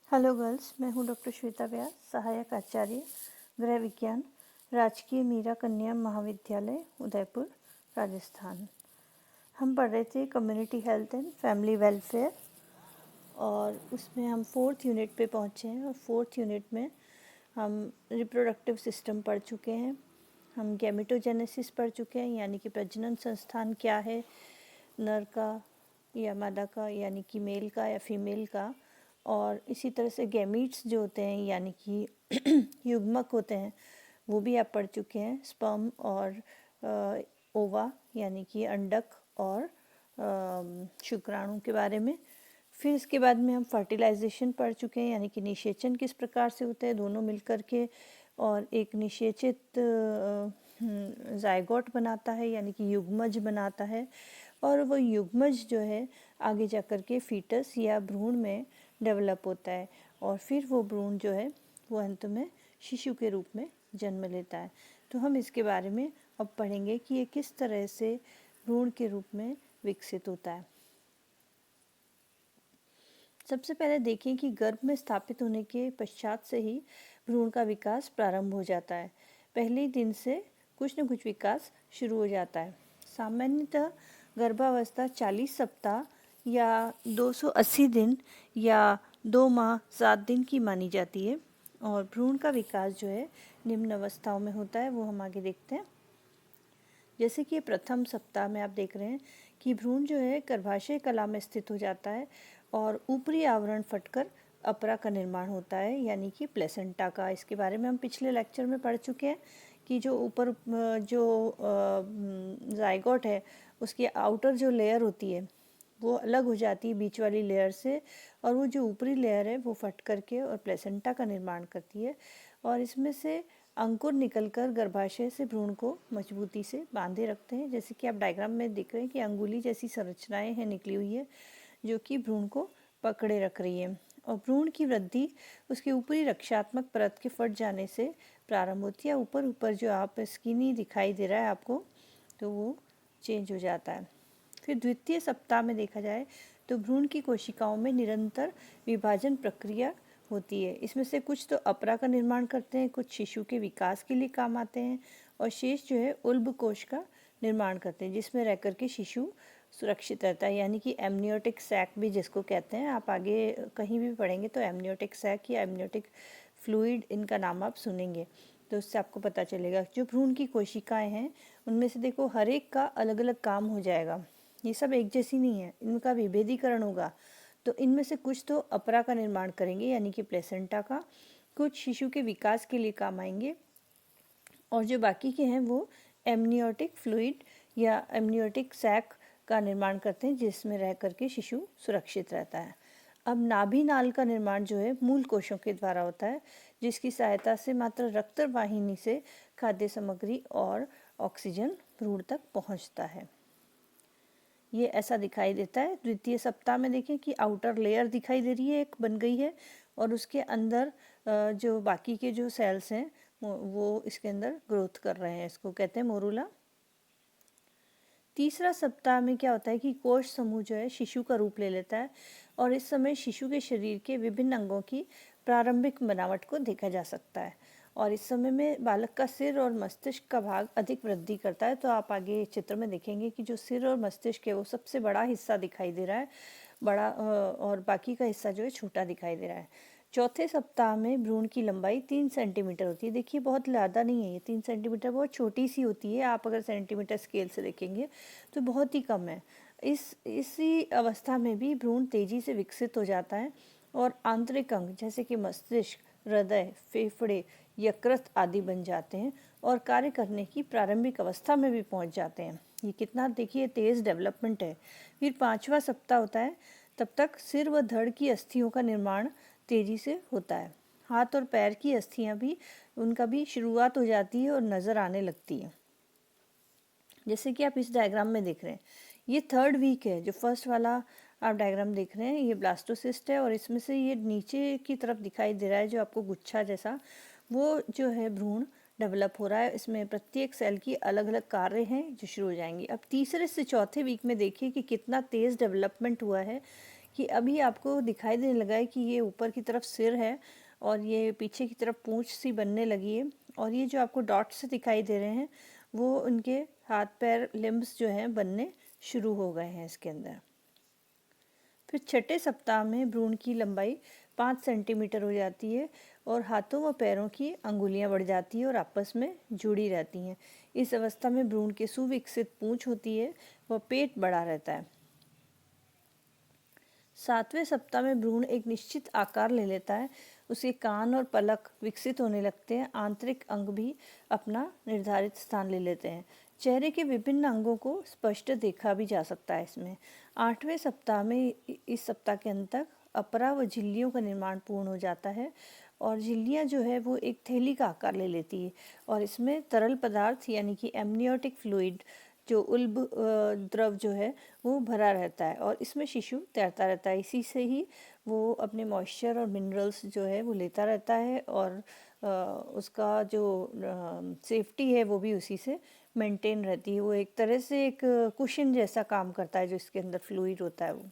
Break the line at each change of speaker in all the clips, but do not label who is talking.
Hello girls, मैं हूँ doctor Shweta व्यास, सहायक आचार्य गृह विज्ञान, राजकीय मीरा कन्या महाविद्यालय उदयपुर, राजस्थान। हम पढ़ रहे थे community health and family welfare और उसमें हम 4th यूनिट पे पहुँचे हैं और 4th यूनिट में हम रिप्रोडक्टिव सिस्टम पढ़ चुके हैं। हम गैमेटोजेनेसिस पढ़ चुके हैं, यानी कि प्रजनन संस्थान क्या है, नर का या मादा का, यानी कि मेल का या फीमेल का। और इसी तरह से गैमीट्स जो होते हैं, यानी कि युग्मक होते हैं, वो भी आप पढ़ चुके हैं। स्पर्म और ओवा, यानी कि अंडक और शुक्राणु के बारे में। फिर इसके बाद में हम फर्टिलाइजेशन पढ़ चुके हैं, यानी कि निषेचन किस प्रकार से होता है, दोनों मिलकर के और एक निषेचित जायगोट बनाता है, यानी कि युग्मज बनाता है। और वो युग्मज जो है आगे जा कर के फीटस या भ्रूण में डेवलप होता है और फिर वो भ्रूण जो है वो अंत में शिशु के रूप में जन्म लेता है। तो हम इसके बारे में अब पढ़ेंगे कि ये किस तरह से भ्रूण के रूप में विकसित होता है। सबसे पहले देखें कि गर्भ में स्थापित होने के पश्चात से ही भ्रूण का विकास प्रारंभ हो जाता है। पहले दिन से कुछ न कुछ विकास शुरू हो जाता है। सामान्यतः गर्भावस्था 40 सप्ताह या 280 दिन या 2 माह 7 दिन की मानी जाती है और भ्रूण का विकास जो है निम्न अवस्थाओं में होता है, वो हम आगे देखते हैं। जैसे कि प्रथम सप्ताह में आप देख रहे हैं कि भ्रूण जो है गर्भाशय कला में स्थित हो जाता है और ऊपरी आवरण फटकर अपरा का निर्माण होता है, यानी कि प्लेसेंटा का। इसके बारे में हम पिछले लेक्चर में पढ़ चुके हैं कि जो ऊपर जो जाइगोट है उसकी आउटर जो लेयर होती है वो अलग हो जाती है बीच वाली लेयर से, और वो जो ऊपरी लेयर है वो फट करके और प्लेसेंटा का निर्माण करती है और इसमें से अंकुर निकलकर गर्भाशय से भ्रूण को मजबूती से बांधे रखते हैं। जैसे कि आप डायग्राम में देख रहे हैं कि अंगुली जैसी संरचनाएं हैं निकली हुई है जो कि भ्रूण को पकड़े रख रही है। और भ्रूण की वृद्धि उसके ऊपरी रक्षात्मक परत के फट जाने से प्रारंभ होती है। ऊपर ऊपर जो आप स्किनी दिखाई दे रहा है आपको, तो वो चेंज हो जाता है। फिर द्वितीय सप्ताह में देखा जाए तो भ्रूण की कोशिकाओं में निरंतर विभाजन प्रक्रिया होती है। इसमें से कुछ तो अपरा का निर्माण करते हैं, कुछ शिशु के विकास के लिए काम आते हैं और शेष जो है उल्ब कोश का निर्माण करते हैं, जिसमें रह कर के शिशु सुरक्षित रहता है, यानी कि एमनियोटिक सैक भी जिसको कहते हैं। आप आगे कहीं भी पढ़ेंगे तो एमनियोटिक सैक या एमनियोटिक फ्लूइड, इनका नाम आप सुनेंगे, तो उससे आपको पता चलेगा। जो भ्रूण की कोशिकाएं हैं उनमें से देखो हर एक का अलग अलग काम हो जाएगा, ये सब एक जैसी नहीं है, इनका विभेदीकरण होगा। तो इनमें से कुछ तो अपरा का निर्माण करेंगे, यानी कि प्लेसेंटा का, कुछ शिशु के विकास के लिए काम आएंगे और जो बाकी के हैं वो एमनियोटिक फ्लूइड या एमनियोटिक सैक का निर्माण करते हैं, जिसमें रह करके शिशु सुरक्षित रहता है। अब नाभि नाल का निर्माण जो है मूल कोशों के द्वारा होता है, जिसकी सहायता से मात्र रक्त वाहिनी से खाद्य सामग्री और ऑक्सीजन भ्रूण तक पहुंचता है। ये ऐसा दिखाई देता है। द्वितीय सप्ताह में देखें कि आउटर लेयर दिखाई दे रही है, एक बन गई है और उसके अंदर जो बाकी के जो सेल्स हैं वो इसके अंदर ग्रोथ कर रहे हैं, इसको कहते हैं मोरूला। तीसरा सप्ताह में क्या होता है कि कोश समूह जो है शिशु का रूप ले लेता है और इस समय शिशु के शरीर के विभिन्न अंगों की प्रारंभिक बनावट को देखा जा सकता है और इस समय में बालक का सिर और मस्तिष्क का भाग अधिक वृद्धि करता है। तो आप आगे चित्र में देखेंगे कि जो सिर और मस्तिष्क है वो सबसे बड़ा हिस्सा दिखाई दे रहा है, बड़ा, और बाकी का हिस्सा जो है छोटा दिखाई दे रहा है। चौथे सप्ताह में भ्रूण की लंबाई 3 सेंटीमीटर होती है। देखिए बहुत ज़्यादा नहीं है ये, 3 सेंटीमीटर बहुत छोटी सी होती है। आप अगर सेंटीमीटर स्केल से देखेंगे तो बहुत ही कम है। इसी अवस्था में भी भ्रूण तेज़ी से विकसित हो जाता है और आंतरिक अंग जैसे कि मस्तिष्क, हृदय, फेफड़े, यकृत आदि बन जाते हैं और कार्य करने की प्रारंभिक अवस्था में भी पहुंच जाते हैं। ये कितना देखिए तेज़ डेवलपमेंट है। फिर 5वां सप्ताह होता है, तब तक सिर व धड़ की अस्थियों का निर्माण तेज़ी से होता है। हाथ और पैर की अस्थियां भी, उनका भी शुरुआत हो जाती है और नज़र आने लगती है, जैसे कि आप इस डायग्राम में देख रहे हैं। ये 3rd वीक है, जो फर्स्ट वाला आप डायग्राम देख रहे हैं ये ब्लास्टोसिस्ट है और इसमें से ये नीचे की तरफ दिखाई दे रहा है जो आपको गुच्छा जैसा, वो जो है भ्रूण डेवलप हो रहा है। इसमें प्रत्येक सेल की अलग अलग कार्य हैं जो शुरू हो जाएंगी। अब तीसरे से चौथे वीक में देखिए कि कितना तेज़ डेवलपमेंट हुआ है कि अभी आपको दिखाई देने लगा है कि ये ऊपर की तरफ सिर है और ये पीछे की तरफ पूंछ सी बनने लगी है, और ये जो आपको डॉट्स दिखाई दे रहे हैं वो उनके हाथ पैर लिम्ब्स जो हैं बनने शुरू हो गए हैं इसके अंदर। फिर छठे सप्ताह में भ्रूण की लंबाई 5 सेंटीमीटर हो जाती है और हाथों व पैरों की अंगुलियां बढ़ जाती हैं और आपस में जुड़ी रहती हैं। इस अवस्था में भ्रूण की सुविकसित पूंछ होती है व पेट बड़ा रहता है। 7वें सप्ताह में भ्रूण एक निश्चित आकार ले लेता है, उसके कान और पलक विकसित होने लगते हैं, आंतरिक अंग भी अपना निर्धारित स्थान ले लेते हैं। चेहरे के विभिन्न अंगों को स्पष्ट देखा भी जा सकता है इसमें। 8वें सप्ताह में इस सप्ताह के अंत तक अपरा व झिल्लियों का निर्माण पूर्ण हो जाता है और झिल्लियाँ जो है वो एक थैली का आकार ले लेती है और इसमें तरल पदार्थ यानी कि एमनियोटिक फ्लूइड जो उल्ब द्रव जो है वो भरा रहता है और इसमें शिशु तैरता रहता है। इसी से ही वो अपने मॉइस्चर और मिनरल्स जो है वो लेता रहता है और उसका जो सेफ्टी है वो भी उसी से मेंटेन रहती है। वो एक तरह से एक कुशन जैसा काम करता है जो इसके अंदर फ्लूइड होता है वो।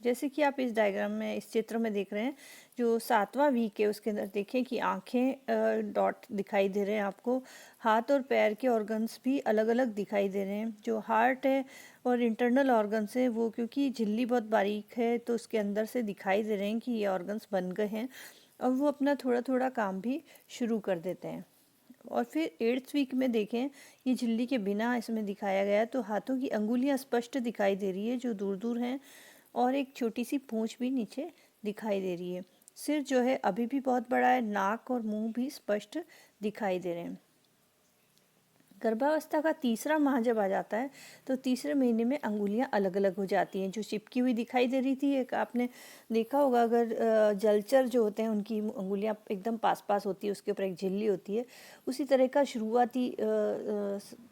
जैसे कि आप इस डायग्राम में इस चित्र में देख रहे हैं, जो 7वां वीक है उसके अंदर देखें कि आंखें डॉट दिखाई दे रहे हैं आपको, हाथ और पैर के ऑर्गन्स भी अलग अलग दिखाई दे रहे हैं। जो हार्ट है और इंटरनल ऑर्गन्स है वो क्योंकि झिल्ली बहुत बारीक है तो उसके अंदर से दिखाई दे रहे हैं कि ये ऑर्गन्स बन गए हैं और वो अपना थोड़ा थोड़ा काम भी शुरू कर देते हैं। और फिर 8th वीक में देखें, ये झिल्ली के बिना इसमें दिखाया गया तो हाथों की अंगुलियां स्पष्ट दिखाई दे रही है जो दूर दूर हैं और एक छोटी सी पूंछ भी नीचे दिखाई दे रही है। सिर जो है अभी भी बहुत बड़ा है, नाक और मुंह भी स्पष्ट दिखाई दे रहे हैं। गर्भावस्था का तीसरा माह जब आ जाता है तो तीसरे महीने में अंगुलियां अलग अलग हो जाती हैं। जो चिपकी हुई दिखाई दे रही थी, एक आपने देखा होगा अगर जलचर जो होते हैं उनकी अंगुलियां एकदम पास पास होती है, उसके ऊपर एक झिल्ली होती है, उसी तरह का शुरुआती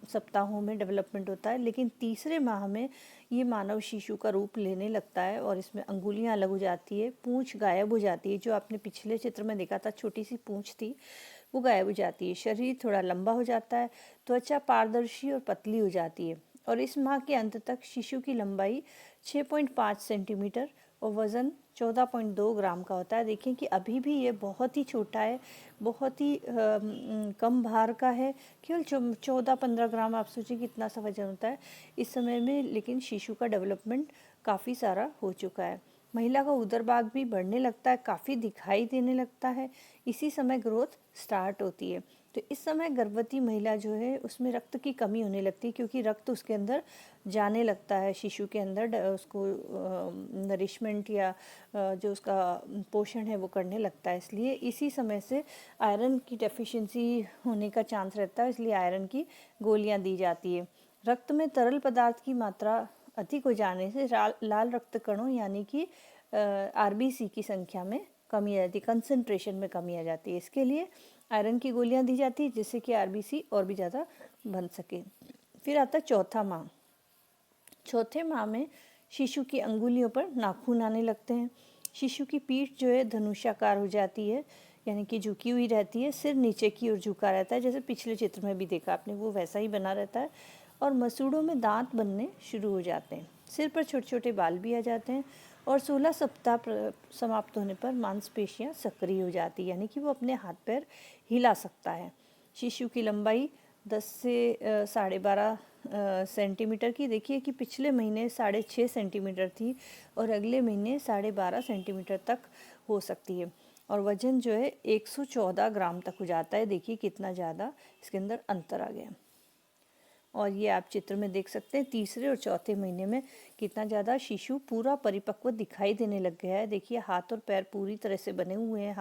सप्ताहों में डेवलपमेंट होता है। लेकिन तीसरे माह में ये मानव शिशु का रूप लेने लगता है और इसमें अंगुलियां अलग हो जाती है, पूंछ गायब हो जाती है। जो आपने पिछले चित्र में देखा था छोटी सी पूंछ थी वो गायब हो जाती है, शरीर थोड़ा लंबा हो जाता है, त्वचा पारदर्शी और पतली हो जाती है और इस माह के अंत तक शिशु की लंबाई 6.5 सेंटीमीटर और वज़न 14.2 ग्राम का होता है। देखें कि अभी भी ये बहुत ही छोटा है, बहुत ही कम भार का है, केवल 14-15 ग्राम। आप सोचिए कितना सा वजन होता है इस समय में, लेकिन शिशु का डेवलपमेंट काफ़ी सारा हो चुका है। महिला का उदर भाग भी बढ़ने लगता है, काफ़ी दिखाई देने लगता है। इसी समय ग्रोथ स्टार्ट होती है। तो इस समय गर्भवती महिला जो है उसमें रक्त की कमी होने लगती है क्योंकि रक्त उसके अंदर जाने लगता है, शिशु के अंदर उसको नरिशमेंट या जो उसका पोषण है वो करने लगता है। इसलिए इसी समय से आयरन की डेफिशिएंसी होने का चांस रहता है, इसलिए आयरन की गोलियां दी जाती है। रक्त में तरल पदार्थ की मात्रा अधिक हो जाने से लाल रक्त कणों यानी कि आरबीसी की संख्या में कमी आ जाती है, कंसंट्रेशन में कमी आ जाती है। इसके लिए आयरन की गोलियां दी जाती है जिससे कि आरबीसी और भी ज़्यादा बन सके। फिर आता है चौथा माह। चौथे माह में शिशु की अंगुलियों पर नाखून आने लगते हैं। शिशु की पीठ जो है धनुषाकार हो जाती है, यानी कि झुकी हुई रहती है, सिर नीचे की ओर झुका रहता है, जैसे पिछले चित्र में भी देखा आपने वो वैसा ही बना रहता है और मसूड़ों में दांत बनने शुरू हो जाते हैं। सिर पर छोटे छोटे बाल भी आ जाते हैं और 16 सप्ताह समाप्त होने पर मांसपेशियां सक्रिय हो जाती है, यानी कि वो अपने हाथ पैर हिला सकता है। शिशु की लंबाई 10 से 12.5 सेंटीमीटर की, देखिए कि पिछले महीने 6.5 सेंटीमीटर थी और अगले महीने 12.5 सेंटीमीटर तक हो सकती है और वजन जो है 114 ग्राम तक हो जाता है। देखिए कितना ज़्यादा इसके अंदर अंतर आ गया। और ये आप चित्र में देख सकते हैं तीसरे और चौथे महीने में कितना ज़्यादा शिशु पूरा परिपक्व दिखाई देने लग गया है। देखिए हाथ और पैर पूरी तरह से बने हुए हैं,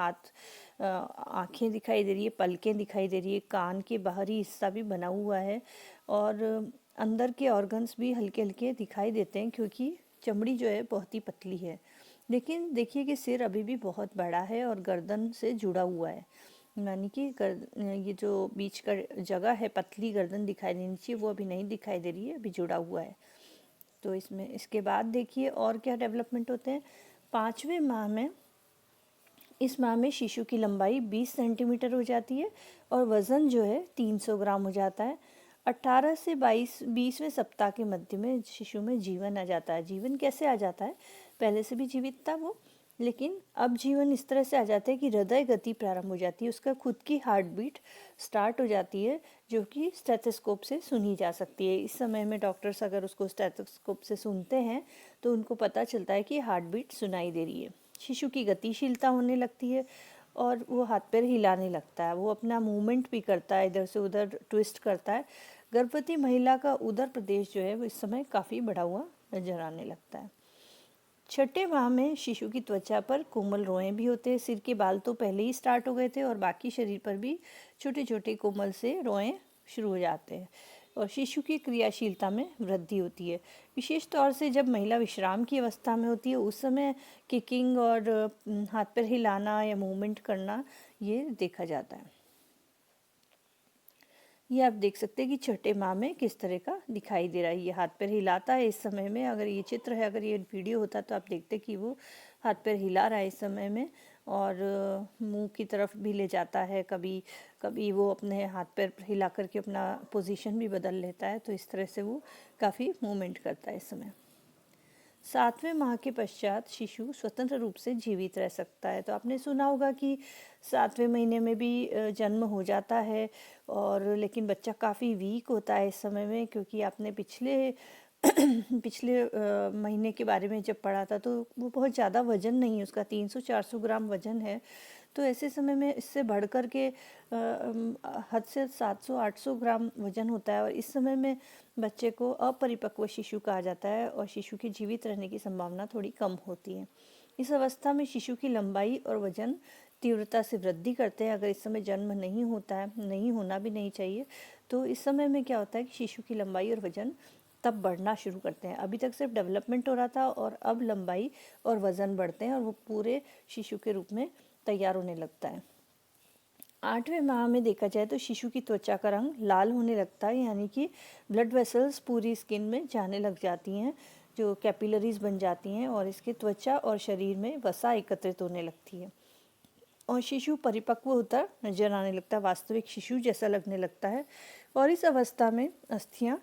आँखें दिखाई दे रही है, पलकें दिखाई दे रही है, कान के बाहरी हिस्सा भी बना हुआ है और अंदर के ऑर्गन्स भी हल्के हल्के दिखाई देते हैं क्योंकि चमड़ी जो है बहुत ही पतली है। लेकिन देखिए कि सिर अभी भी बहुत बड़ा है और गर्दन से जुड़ा हुआ है, यानी कि ये जो बीच का जगह है पतली गर्दन दिखाई देनी चाहिए वो अभी नहीं दिखाई दे रही है, अभी जुड़ा हुआ है। तो इसमें इसके बाद देखिए और क्या डेवलपमेंट होते हैं। 5वें माह में इस माह में शिशु की लंबाई 20 सेंटीमीटर हो जाती है और वज़न जो है 300 ग्राम हो जाता है। 18 से 20वें सप्ताह के मध्य में शिशु में जीवन आ जाता है। जीवन कैसे आ जाता है? पहले से भी जीवित था वो, लेकिन अब जीवन इस तरह से आ जाता है कि हृदय गति प्रारंभ हो जाती है, उसका खुद की हार्ट बीट स्टार्ट हो जाती है, जो कि स्टेथोस्कोप से सुनी जा सकती है। इस समय में डॉक्टर्स अगर उसको स्टेथोस्कोप से सुनते हैं तो उनको पता चलता है कि हार्ट बीट सुनाई दे रही है। शिशु की गतिशीलता होने लगती है और वो हाथ पैर हिलाने लगता है, वो अपना मूवमेंट भी करता है, इधर से उधर ट्विस्ट करता है। गर्भवती महिला का उदर प्रदेश जो है वो इस समय काफ़ी बढ़ा हुआ नजर आने लगता है। छठे माह में शिशु की त्वचा पर कोमल रोएं भी होते हैं। सिर के बाल तो पहले ही स्टार्ट हो गए थे और बाकी शरीर पर भी छोटे छोटे कोमल से रोएं शुरू हो जाते हैं और शिशु की क्रियाशीलता में वृद्धि होती है। विशेष तौर से जब महिला विश्राम की अवस्था में होती है उस समय किकिंग और हाथ पैर हिलाना या मूवमेंट करना ये देखा जाता है। ये आप देख सकते हैं कि छठे माह में किस तरह का दिखाई दे रहा है। ये हाथ पैर हिलाता है इस समय में, अगर ये चित्र है, अगर ये वीडियो होता तो आप देखते कि वो हाथ पैर हिला रहा है इस समय में और मुंह की तरफ भी ले जाता है, कभी कभी वो अपने हाथ पैर हिला करके अपना पोजीशन भी बदल लेता है। तो इस तरह से वो काफ़ी मूवमेंट करता है इस समय। 7वें माह के पश्चात शिशु स्वतंत्र रूप से जीवित रह सकता है। तो आपने सुना होगा कि 7वें महीने में भी जन्म हो जाता है और लेकिन बच्चा काफ़ी वीक होता है इस समय में, क्योंकि आपने पिछले पिछले महीने के बारे में जब पढ़ा था तो वो बहुत ज़्यादा वजन नहीं, उसका 300-400 ग्राम वजन है। तो ऐसे समय में इससे बढ़ कर के हद से 700-800 ग्राम वजन होता है और इस समय में बच्चे को अपरिपक्व शिशु कहा जाता है और शिशु के जीवित रहने की संभावना थोड़ी कम होती है। इस अवस्था में शिशु की लंबाई और वजन तीव्रता से वृद्धि करते हैं। अगर इस समय जन्म नहीं होता है, नहीं होना भी नहीं चाहिए, तो इस समय में क्या होता है कि शिशु की लंबाई और वजन तब बढ़ना शुरू करते हैं। अभी तक सिर्फ डेवलपमेंट हो रहा था और अब लंबाई और वजन बढ़ते हैं और वो पूरे शिशु के रूप में तैयार होने लगता है। 8वें माह में देखा जाए तो शिशु की त्वचा का रंग लाल होने लगता है, यानी कि ब्लड वेसल्स पूरी स्किन में जाने लग जाती हैं, जो कैपिलरीज बन जाती हैं और इसके त्वचा और शरीर में वसा एकत्रित होने लगती है और शिशु परिपक्व होता नजर आने लगता है, वास्तविक शिशु जैसा लगने लगता है। और इस अवस्था में अस्थियां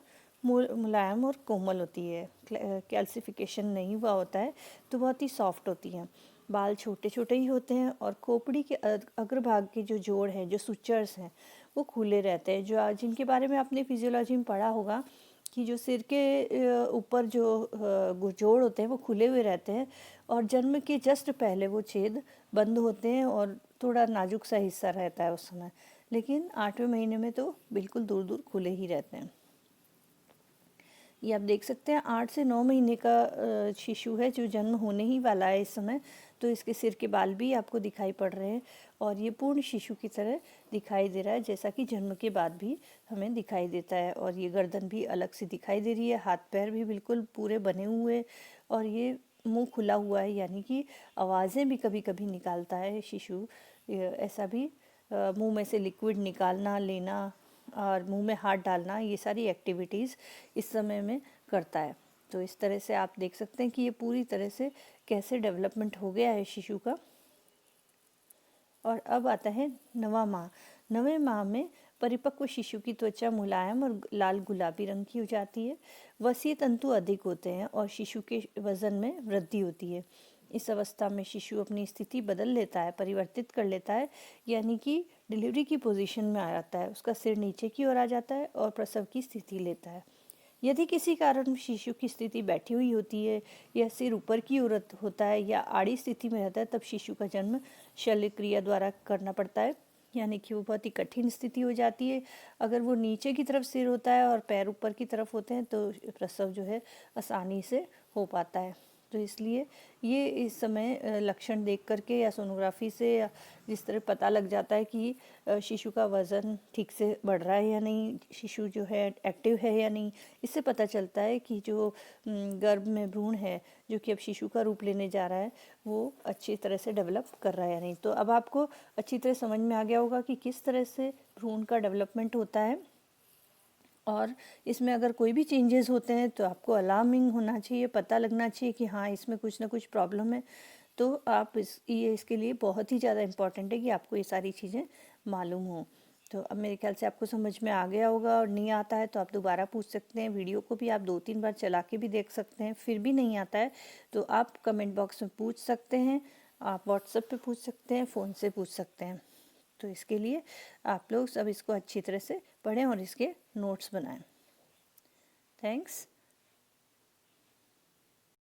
मुलायम और कोमल होती है, कैल्सिफिकेशन नहीं हुआ होता है, तो बहुत ही सॉफ्ट होती हैं। बाल छोटे छोटे ही होते हैं और खोपड़ी के अग्रभाग के जो जोड़ हैं, जो सुचर्स हैं, वो खुले रहते हैं, जो जिनके बारे में आपने फिजियोलॉजी में पढ़ा होगा कि जो सिर के ऊपर जो जोड़ होते हैं वो खुले हुए रहते हैं और जन्म के जस्ट पहले वो छेद बंद होते हैं और थोड़ा नाजुक सा हिस्सा रहता है उस समय, लेकिन 8वें महीने में तो बिल्कुल दूर दूर खुले ही रहते हैं। ये आप देख सकते हैं 8 से 9 महीने का शिशु है जो जन्म होने ही वाला है इस समय, तो इसके सिर के बाल भी आपको दिखाई पड़ रहे हैं और ये पूर्ण शिशु की तरह दिखाई दे रहा है, जैसा कि जन्म के बाद भी हमें दिखाई देता है। और ये गर्दन भी अलग से दिखाई दे रही है, हाथ पैर भी बिल्कुल पूरे बने हुए और ये मुंह खुला हुआ है, यानी कि आवाज़ें भी कभी कभी निकालता है शिशु। ऐसा भी मुंह में से लिक्विड निकालना, लेना और मुंह में हाथ डालना, ये सारी एक्टिविटीज़ इस समय में करता है। तो इस तरह से आप देख सकते हैं कि ये पूरी तरह से कैसे डेवलपमेंट हो गया है शिशु का। और अब आता है 9वां माह। 9वें माह में परिपक्व शिशु की त्वचा मुलायम और लाल गुलाबी रंग की हो जाती है, वसीय तंतु अधिक होते हैं और शिशु के वजन में वृद्धि होती है। इस अवस्था में शिशु अपनी स्थिति बदल लेता है, परिवर्तित कर लेता है, यानी कि डिलीवरी की पोजीशन में आ जाता है, उसका सिर नीचे की ओर आ जाता है और प्रसव की स्थिति लेता है। यदि किसी कारण शिशु की स्थिति बैठी हुई होती है या सिर ऊपर की ओर होता है या आड़ी स्थिति में रहता है, तब शिशु का जन्म शल्य क्रिया द्वारा करना पड़ता है, यानी कि वो बहुत ही कठिन स्थिति हो जाती है। अगर वो नीचे की तरफ सिर होता है और पैर ऊपर की तरफ होते हैं तो प्रसव जो है आसानी से हो पाता है। तो इसलिए ये इस समय लक्षण देख करके या सोनोग्राफी से या जिस तरह पता लग जाता है कि शिशु का वज़न ठीक से बढ़ रहा है या नहीं, शिशु जो है एक्टिव है या नहीं, इससे पता चलता है कि जो गर्भ में भ्रूण है जो कि अब शिशु का रूप लेने जा रहा है वो अच्छी तरह से डेवलप कर रहा है या नहीं। तो अब आपको अच्छी तरह समझ में आ गया होगा कि किस तरह से भ्रूण का डेवलपमेंट होता है और इसमें अगर कोई भी चेंजेस होते हैं तो आपको अलार्मिंग होना चाहिए, पता लगना चाहिए कि हाँ इसमें कुछ ना कुछ प्रॉब्लम है। तो आप इसके लिए बहुत ही ज़्यादा इम्पॉर्टेंट है कि आपको ये सारी चीज़ें मालूम हो। तो अब मेरे ख्याल से आपको समझ में आ गया होगा, और नहीं आता है तो आप दोबारा पूछ सकते हैं। वीडियो को भी आप 2-3 बार चला के भी देख सकते हैं, फिर भी नहीं आता है तो आप कमेंट बॉक्स में पूछ सकते हैं, आप व्हाट्सएप पे पूछ सकते हैं, फ़ोन से पूछ सकते हैं। तो इसके लिए आप लोग सब इसको अच्छी तरह से पढ़ें और इसके नोट्स बनाएं। थैंक्स।